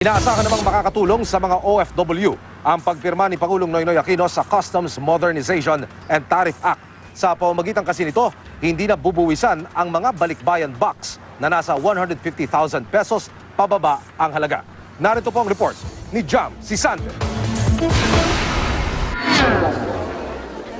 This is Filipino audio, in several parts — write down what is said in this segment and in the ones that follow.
Inaasahan namang makakatulong sa mga OFW ang pagpirma ni Pangulong Noynoy Aquino sa Customs Modernization and Tariff Act. Sa pamamagitan kasi nito, hindi na bubuwisan ang mga balikbayan box na nasa 150,000 pesos pababa ang halaga. Narito po ang report ni Jam Sisante.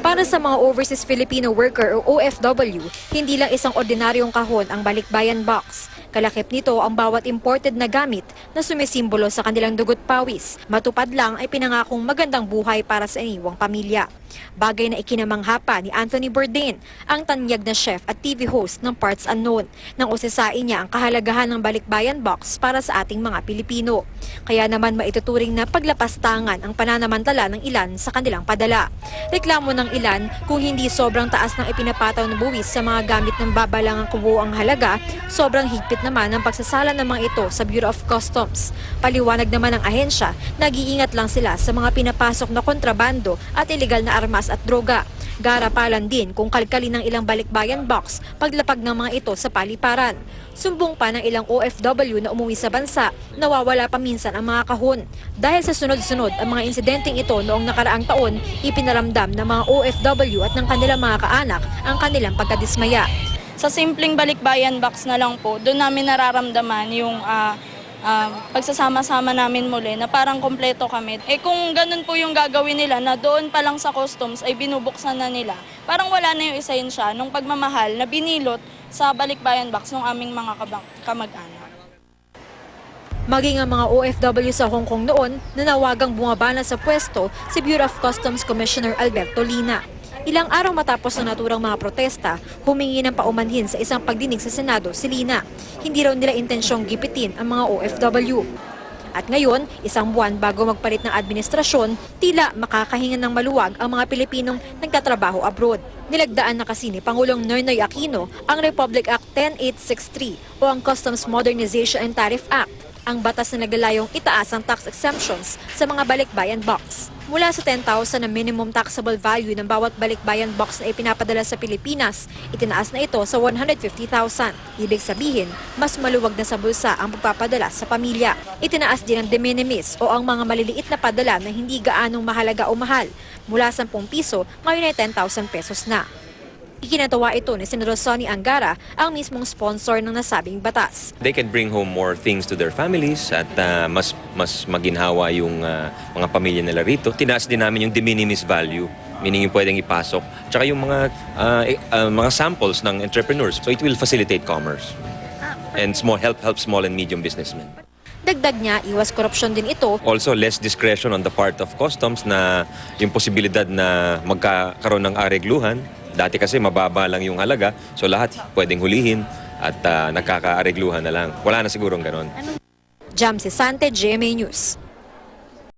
Para sa mga overseas Filipino worker o OFW, hindi lang isang ordinaryong kahon ang balikbayan box. Kalakip nito ang bawat imported na gamit na sumisimbolo sa kanilang dugot pawis. Matupad lang ay pinangakong magandang buhay para sa iniwang pamilya. Bagay na ikinamangha pa ni Anthony Bourdain, ang tanyag na chef at TV host ng Parts Unknown, nang usisain niya ang kahalagahan ng balikbayan box para sa ating mga Pilipino. Kaya naman maituturing na paglapastangan ang pananamantala ng ilan sa kanilang padala. Reklamo ng ilan kung hindi sobrang taas ng ipinapataw na buwis sa mga gamit ng babalangang kubuang halaga, sobrang higpit naman ang pagsasala ng mga ito sa Bureau of Customs. Paliwanag naman ng ahensya, nag-iingat lang sila sa mga pinapasok na kontrabando at illegal na armas at droga. Garapalan din kung kalkalin ng ilang balikbayan box paglapag ng mga ito sa paliparan. Sumbong pa ng ilang OFW na umuwi sa bansa, nawawala pa minsan ang mga kahon. Dahil sa sunod-sunod ang mga insidenteng ito noong nakaraang taon, ipinaramdam ng mga OFW at ng kanilang mga kaanak ang kanilang pagkadismaya. Sa simpleng balikbayan box na lang po, doon namin nararamdaman yung pagsasama-sama namin muli na parang kompleto kami. Kung ganun po yung gagawin nila na doon pa lang sa customs ay binubuksan na nila, parang wala na yung esensya nung pagmamahal na binilot sa balikbayan box ng aming mga kamag-anak. Maging ang mga OFW sa Hong Kong noon, nanawagang bumabana sa pwesto si Bureau of Customs Commissioner Alberto Lina. Ilang araw matapos ng naturang mga protesta, humingi ng paumanhin sa isang pagdinig sa Senado si Lina. Hindi raw nila intensyong gipitin ang mga OFW. At ngayon, isang buwan bago magpalit ng administrasyon, tila makakahinga ng maluwag ang mga Pilipinong nagtatrabaho abroad. Nilagdaan na kasi ni Pangulong Noynoy Aquino ang Republic Act 10863 o ang Customs Modernization and Tariff Act, ang batas na naglalayong itaas ang tax exemptions sa mga balikbayan box. Mula sa 10,000 na minimum taxable value ng bawat balikbayan box na ipinapadala sa Pilipinas, itinaas na ito sa 150,000. Ibig sabihin, mas maluwag na sa bulsa ang pagpapadala sa pamilya. Itinaas din ang de minimis o ang mga maliliit na padala na hindi gaanong mahalaga o mahal. Mula 10 piso, ngayon ay 10,000 pesos na. Ikinatawa ito ni Senador Sonny Angara, ang mismong sponsor ng nasabing batas. They can bring home more things to their families at mas maginhawa yung mga pamilya nila rito. Tinaas din namin yung de minimis value, meaning yung pwedeng ipasok, tsaka yung mga samples ng entrepreneurs. So it will facilitate commerce and help small and medium businessmen. Dagdag niya, iwas korupsyon din ito. Also, less discretion on the part of customs na yung posibilidad na magkakaroon ng aregluhan. Dati kasi mababa lang yung halaga, so lahat pwedeng hulihin at nagkakaaregluhan na lang. Wala na sigurong ganon. Jam Sisante, GMA News.